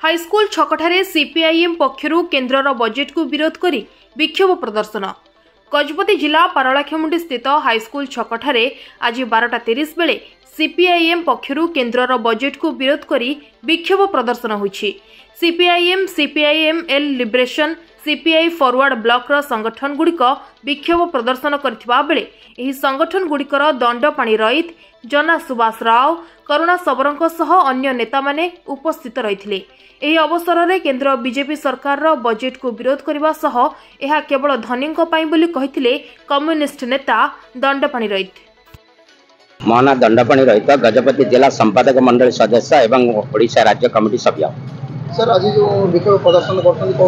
High school छकठारे CPIM पक्षरु केन्द्रर budget को विरोध करी विक्षोभ प्रदर्शन। गजपति जिला पारलाखेमुंडी स्थित हाईस्कल छकठारे आज 12:30 बेले सीपीआईएम पक्षरु केन्द्रर बजेट को विरोध करी विक्षोभ प्रदर्शन होइछि। CPIM, CPIML liberation, CPI Forward Bloc संगठन गुड़िक विक्षोभ प्रदर्शन करथिबा बेले एही संगठन गुड़िकर दंडपाणी रईत, जना सुभाष राव, करुणा सबरंक सह अन्य नेता माने उपस्थित रहिथिले। एही अवसर में केंद्र बीजेपी सरकार रो बजेट को विरोध करबा सह एहा केवल धनींक पई बोली कहिथिले कम्युनिस्ट नेता दंडपाणी रईत। मोहना दंडपाणी रहित गजपति जिला संपादक मंडल सदस्य एवं ओडिशा राज्य कमिटी सभ्य। सर आज जो विक्षोभ प्रदर्शन करते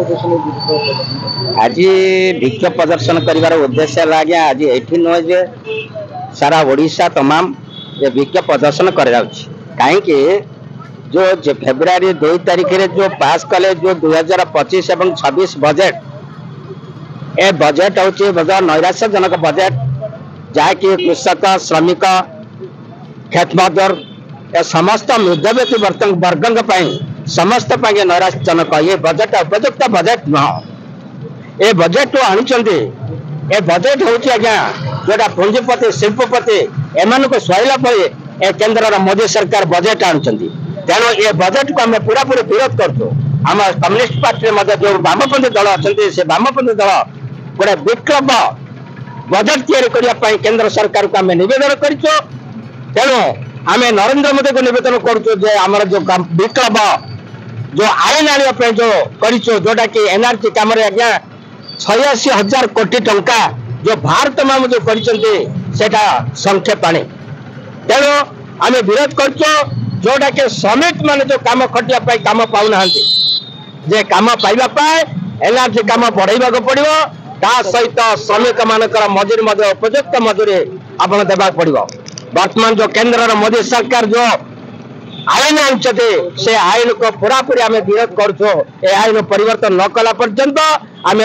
आज विक्षोभ प्रदर्शन करिवार उद्देश्य आज्ञा आज एठी न जे सारा ओडिशा तमाम ये विक्षोभ प्रदर्शन कर कहीं जो फेब्रुआरी 2 तारीख रे जो पास कले जो 2025 एवं 26 बजेट ए बजेट होचे बड़ा नैराश्यजनक बजेट जहाँकि कृषक, श्रमिक, खेत मजदूर ए समस्त मध्यवर्ती वर्ग समस्त नैराश्यजनक ये बजेट उपयुक्त बजेट नुह। ए बजेट आनी ए बजेट हूँ आज्ञा जोटा पुंजीपति शिल्पपति एम को सुहाइला ए केन्द्र मोदी सरकार बजेट आनी तेणु ये बजेट को आम पूरा पूरी विरोध करूँ। आम कम्युनिस्ट पार्टी जो वामपंथी दल अच्छा से वामपंथी दल गोटे विकल्प बजेट या केंद्र सरकार को आम नवेदन करूँ। तेणु आम नरेंद्र मोदी को नवेदन करुँ आमर जो विकल्प जो आईन आने जो करूँ जोटा कि एनआरसी कम आज्ञा 86,000 कोटी टंका जो भारत माम जो करटा संक्षेप आने। तेणु आम विरोध करूँ जोटा कि श्रमिक मान जो कम खटिया कम पाऊना जे कम पाइबा एनआरसी कम बढ़ाइबा पड़ो ता सहित श्रमिक मानकर मजूरी उपयुक्त मजूरी आपन देवा पड़ो। वर्तमान जो केंद्र मोदी सरकार जो आईन आनते से आईन को पूरा पूरी आम विरोध करूँ। ए आईन परिवर्तन न कला पर्यंत आम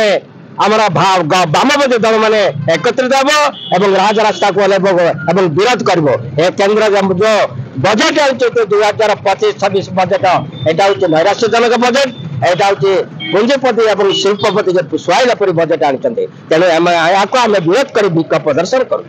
आमर वामपंथी दल मैंने एकत्रित हम राजरास्ता को एवं विरोध कर केंद्र जो बजेट आते 2025-26 बजेट यहाँ हूँ नैराश्यजनक बजेट यहाँ हूँ पुंजीपति और शिल्पपति जो सुहाइला परी बजेट आनी तेणु यहाँ आम विरोध कर विक्षोभ प्रदर्शन करूँ।